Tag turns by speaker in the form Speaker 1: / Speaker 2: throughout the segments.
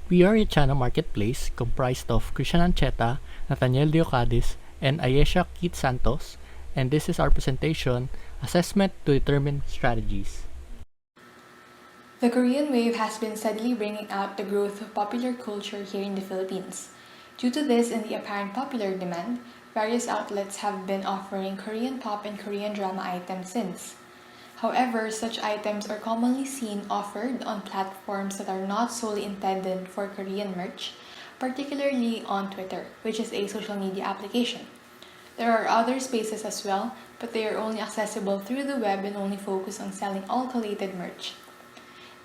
Speaker 1: We are Yechana marketplace comprised of Ancheta, Nathaniel Deocadiz, and Ayesha Santos, and this is our presentation, Assessment to Determine Strategies.
Speaker 2: The Korean wave has been steadily bringing out the growth of popular culture here in the Philippines. Due to this and the apparent popular demand, various outlets have been offering Korean pop and Korean drama items since. However, such items are commonly seen offered on platforms that are not solely intended for Korean merch, particularly on Twitter, which is a social media application. There are other spaces as well, but they are only accessible through the web and only focus on selling all collated merch.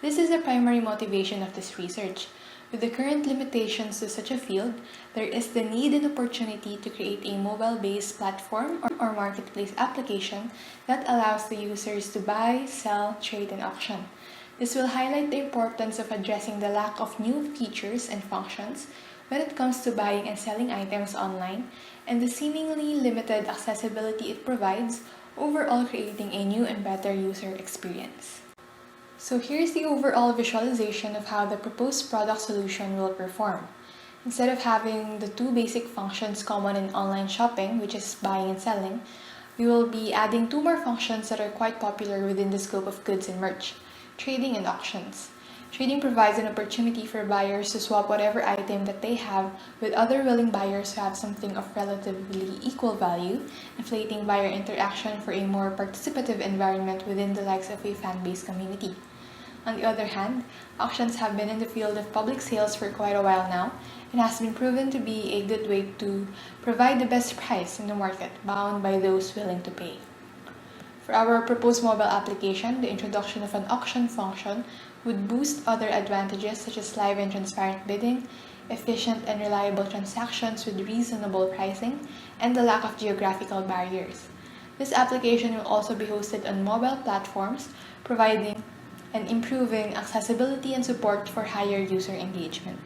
Speaker 2: This is the primary motivation of this research. With the current limitations to such a field, there is the need and opportunity to create a mobile-based platform or marketplace application that allows the users to buy, sell, trade, and auction. This will highlight the importance of addressing the lack of new features and functions when it comes to buying and selling items online, and the seemingly limited accessibility it provides, overall creating a new and better user experience. So here's the overall visualization of how the proposed product solution will perform. Instead of having the two basic functions common in online shopping, which is buying and selling, we will be adding two more functions that are quite popular within the scope of goods and merch: trading and auctions. Trading provides an opportunity for buyers to swap whatever item that they have with other willing buyers who have something of relatively equal value, inflating buyer interaction for a more participative environment within the likes of a fan-based community. On the other hand, auctions have been in the field of public sales for quite a while now and has been proven to be a good way to provide the best price in the market, bound by those willing to pay. For our proposed mobile application, the introduction of an auction function would boost other advantages such as live and transparent bidding, efficient and reliable transactions with reasonable pricing, and the lack of geographical barriers. This application will also be hosted on mobile platforms, providing and improving accessibility and support for higher user engagement.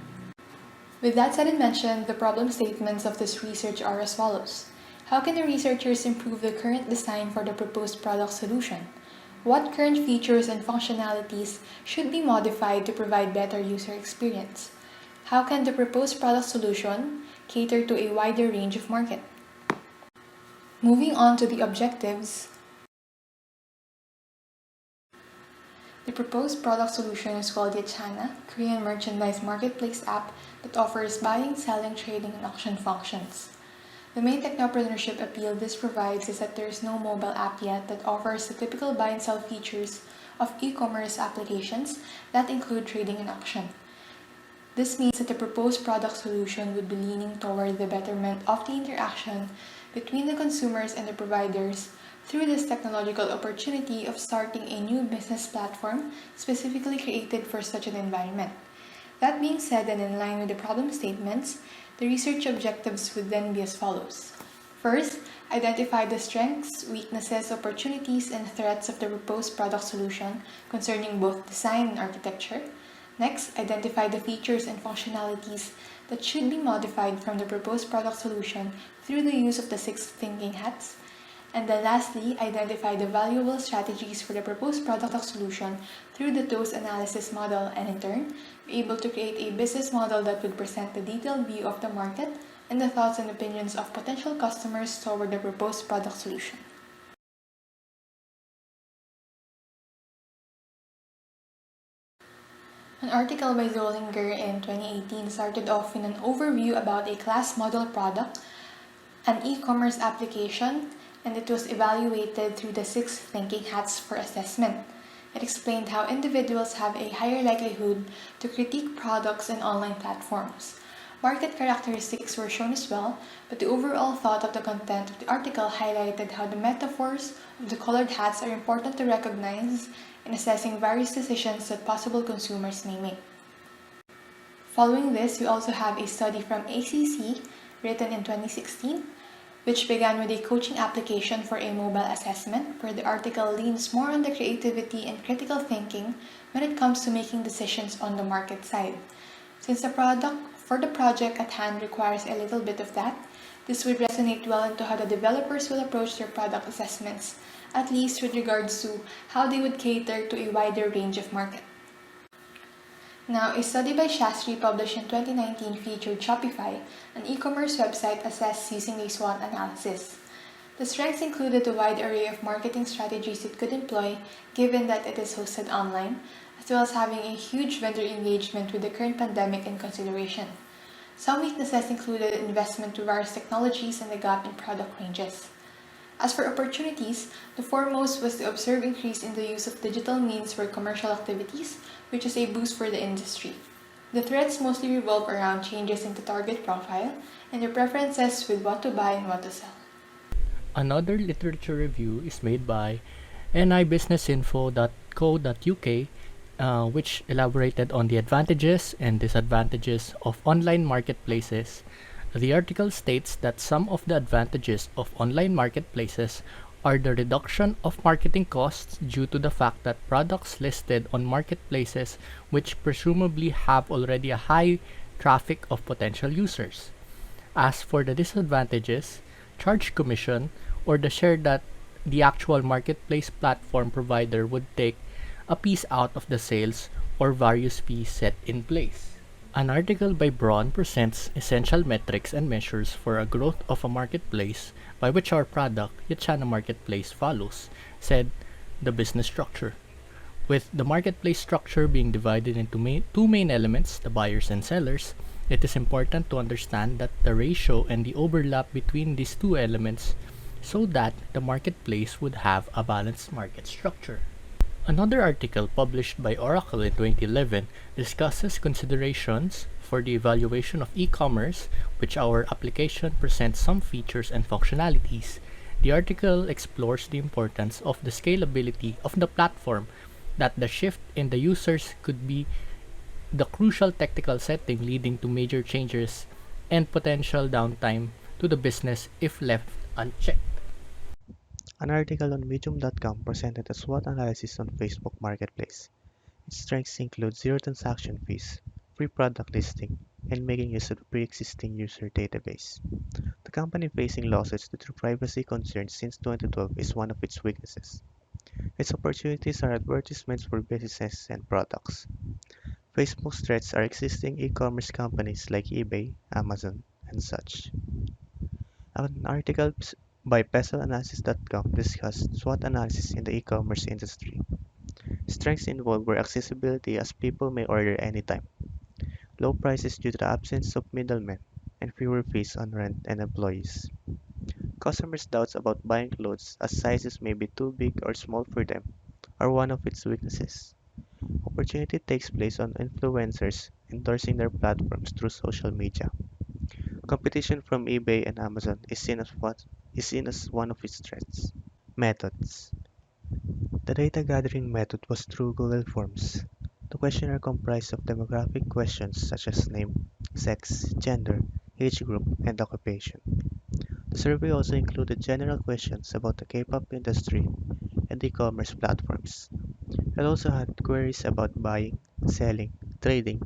Speaker 2: With that said and mentioned, the problem statements of this research are as follows. How can the researchers improve the current design for the proposed product solution? What current features and functionalities should be modified to provide better user experience? How can the proposed product solution cater to a wider range of market? Moving on to the objectives, the proposed product solution is called Yechana, Korean merchandise marketplace app that offers buying, selling, trading, and auction functions. The main technopreneurship appeal this provides is that there is no mobile app yet that offers the typical buy and sell features of e-commerce applications that include trading and auction. This means that the proposed product solution would be leaning toward the betterment of the interaction between the consumers and the providers through this technological opportunity of starting a new business platform specifically created for such an environment. That being said, and in line with the problem statements, the research objectives would then be as follows. First, identify the strengths, weaknesses, opportunities, and threats of the proposed product solution concerning both design and architecture. Next, identify the features and functionalities that should be modified from the proposed product solution through the use of the 6 thinking hats. And then lastly, identify the valuable strategies for the proposed product solution through the Swot Analysis model, and in turn, be able to create a business model that would present the detailed view of the market and the thoughts and opinions of potential customers toward the proposed product solution. An article by Zollinger in 2018 started off in an overview about a class model product, an e-commerce application, and it was evaluated through the 6 thinking hats for assessment. It explained how individuals have a higher likelihood to critique products and online platforms. Market characteristics were shown as well, but the overall thought of the content of the article highlighted how the metaphors of the colored hats are important to recognize in assessing various decisions that possible consumers may make. Following this, we also have a study from ACC written in 2016, which began with a coaching application for a mobile assessment, where the article leans more on the creativity and critical thinking when it comes to making decisions on the market side. Since the project at hand requires a little bit of that, this would resonate well into how the developers will approach their product assessments, at least with regards to how they would cater to a wider range of market. Now, a study by Shastri published in 2019 featured Shopify, an e-commerce website assessed using a SWOT analysis. The strengths included a wide array of marketing strategies it could employ, given that it is hosted online, as well as having a huge vendor engagement with the current pandemic in consideration. Some weaknesses included investment to various technologies and the gap in product ranges. As for opportunities, the foremost was to observe increase in the use of digital means for commercial activities, which is a boost for the industry. The threats mostly revolve around changes in the target profile and their preferences with what to buy and what to sell.
Speaker 1: Another literature review is made by nibusinessinfo.co.uk, which elaborated on the advantages and disadvantages of online marketplaces. The article states that some of the advantages of online marketplaces are the reduction of marketing costs due to the fact that products listed on marketplaces which presumably have already a high traffic of potential users. As for the disadvantages, charge commission or the share that the actual marketplace platform provider would take a piece out of the sales or various fees set in place. An article by Braun presents essential metrics and measures for a growth of a marketplace by which our product, Yechana Marketplace, follows, said the business structure. With the marketplace structure being divided into two main elements, the buyers and sellers, it is important to understand that the ratio and the overlap between these two elements so that the marketplace would have a balanced market structure. Another article published by Oracle in 2011 discusses considerations for the evaluation of e-commerce, which our application presents some features and functionalities. The article explores the importance of the scalability of the platform, that the shift in the users could be the crucial technical setting leading to major changes and potential downtime to the business if left unchecked.
Speaker 3: An article on Medium.com presented a SWOT analysis on Facebook Marketplace. Its strengths include zero transaction fees, free product listing, and making use of the pre-existing user database. The company facing lawsuits due to privacy concerns since 2012 is one of its weaknesses. Its opportunities are advertisements for businesses and products. Facebook's threats are existing e-commerce companies like eBay, Amazon, and such. An article by PesoAnalysis.com discussed SWOT analysis in the e-commerce industry. Strengths involved were accessibility as people may order anytime, low prices due to the absence of middlemen, and fewer fees on rent and employees. Customers' doubts about buying clothes as sizes may be too big or small for them are one of its weaknesses. Opportunity takes place on influencers endorsing their platforms through social media. Competition from eBay and Amazon is seen as one of its threats. Methods. The data gathering method was through Google Forms. The questionnaire comprised of demographic questions such as name, sex, gender, age group, and occupation. The survey also included general questions about the K-pop industry and e-commerce platforms. It also had queries about buying, selling, trading,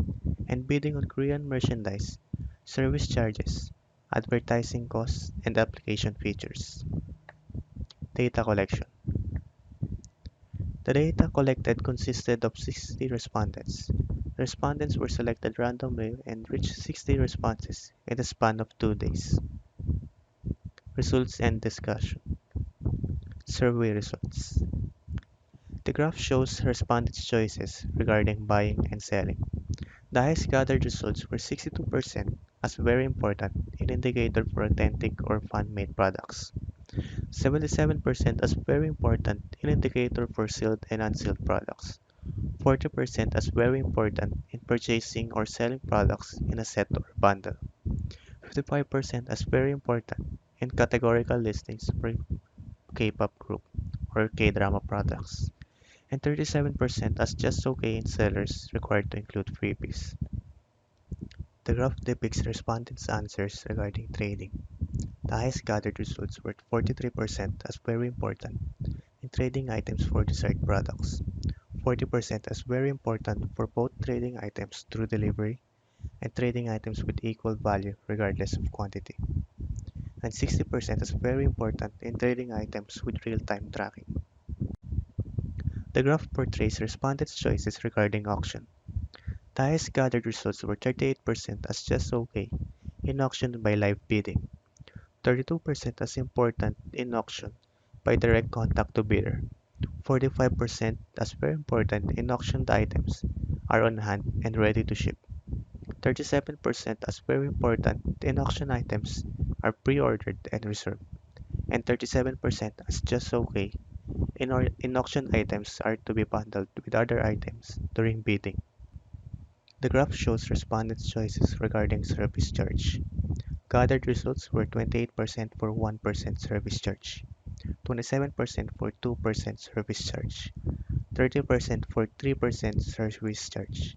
Speaker 3: and bidding on Korean merchandise, service charges, advertising costs, and application features. Data collection. The data collected consisted of 60 respondents. The respondents were selected randomly and reached 60 responses in the span of 2 days. Results and discussion. Survey results. The graph shows respondents' choices regarding buying and selling. The highest gathered results were 62% as very important, an indicator for authentic or fan-made products. 77% as very important, an indicator for sealed and unsealed products. 40% as very important in purchasing or selling products in a set or bundle. 55% as very important in categorical listings for K-pop group or K-drama products. And 37% as just okay in sellers required to include freebies. The graph depicts respondents' answers regarding trading. The highest gathered results were 43% as very important in trading items for desired products, 40% as very important for both trading items through delivery and trading items with equal value regardless of quantity, and 60% as very important in trading items with real-time tracking. The graph portrays respondents' choices regarding auction. The highest gathered results were 38% as just okay in auction by live bidding, 32% as important in auction by direct contact to bidder, 45% as very important in auctioned items are on hand and ready to ship, 37% as very important in auction items are pre-ordered and reserved, and 37% as just okay in auction items are to be bundled with other items during bidding. The graph shows respondents' choices regarding service charge. Gathered results were 28% for 1% service charge, 27% for 2% service charge, 30% for 3% service charge,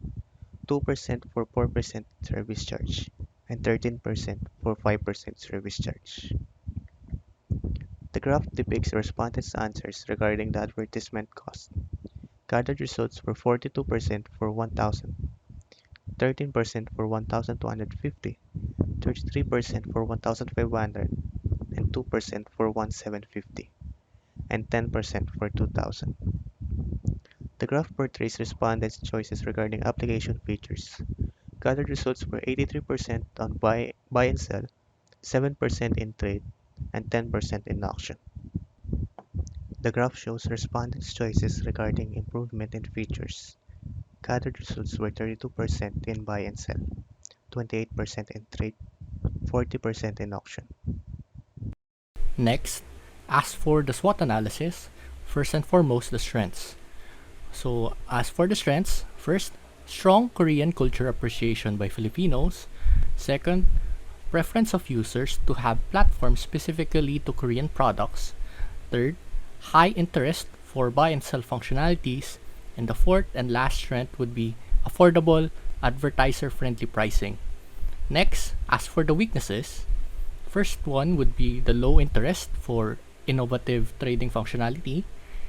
Speaker 3: 2% for 4% service charge, and 13% for 5% service charge. The graph depicts respondents' answers regarding the advertisement cost. Gathered results were 42% for 1,000, 13% for 1,250, 33% for 1,500, and 2% for 1,750, and 10% for 2,000. The graph portrays respondents' choices regarding application features. Gathered results were 83% on buy and sell, 7% in trade, and 10% in auction. The graph shows respondents' choices regarding improvement in features. Gathered results were 32% in buy and sell, 28% in trade, 40% in auction.
Speaker 1: Next, as for the SWOT analysis, first and foremost, the strengths. So, as for the strengths, first, strong Korean culture appreciation by Filipinos. Second, preference of users to have platforms specifically to Korean products. Third, high interest for buy and sell functionalities. And the fourth and last strength would be affordable, advertiser-friendly pricing. Next, as for the weaknesses, first one would be the low interest for innovative trading functionality.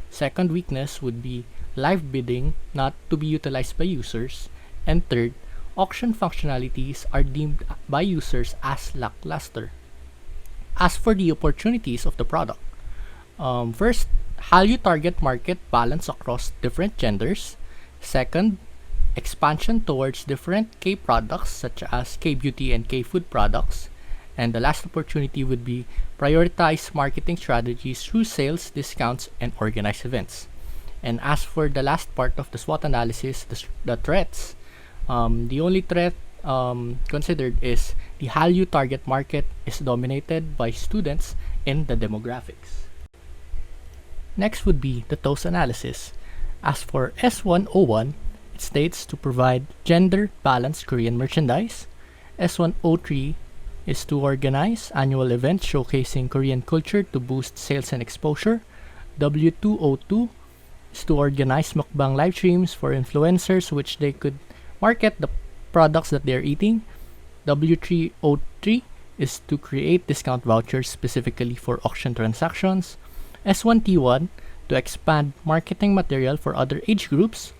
Speaker 1: Second weakness would be live bidding not to be utilized by users. And third, auction functionalities are deemed by users as lackluster. As for the opportunities of the product, first, Hallyu target market balance across different genders. Second, expansion towards different K products such as K beauty and K food products. And the last opportunity would be prioritize marketing strategies through sales, discounts, and organized events. And as for the last part of the SWOT analysis, the threats, the only threat considered is the Hallyu target market is dominated by students in the demographics. Next would be the TOES analysis. As for S101, it states to provide gender-balanced Korean merchandise. S103 is to organize annual events showcasing Korean culture to boost sales and exposure. W202 is to organize mukbang live streams for influencers which they could market the products that they're eating. W303 is to create discount vouchers specifically for auction transactions. S1T1 to expand marketing material for other age groups.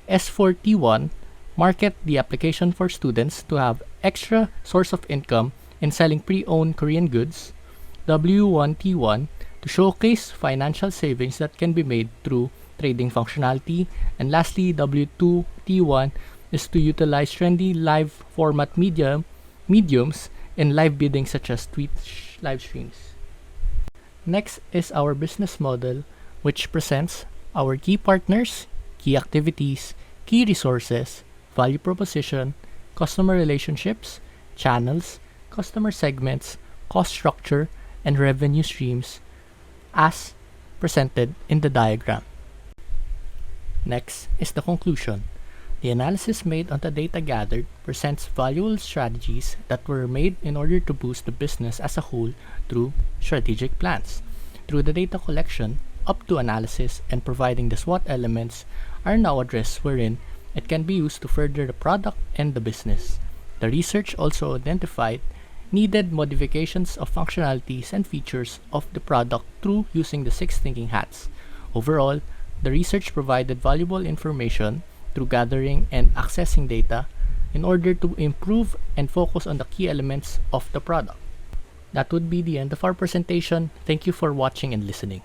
Speaker 1: S4T1 market the application for students to have extra source of income in selling pre-owned Korean goods. W1T1 to showcase financial savings that can be made through trading functionality. And lastly, W2T1 is to utilize trendy live format mediums in live bidding such as Twitch live streams. Next is our business model, which presents our key partners, key activities, key resources, value proposition, customer relationships, channels, customer segments, cost structure, and revenue streams as presented in the diagram. Next is the conclusion. The analysis made on the data gathered presents valuable strategies that were made in order to boost the business as a whole through strategic plans. Through the data collection, up to analysis, and providing the SWOT elements are now addressed wherein it can be used to further the product and the business. The research also identified needed modifications of functionalities and features of the product through using the 6 thinking hats. Overall, the research provided valuable information through gathering and accessing data in order to improve and focus on the key elements of the product. That would be the end of our presentation. Thank you for watching and listening.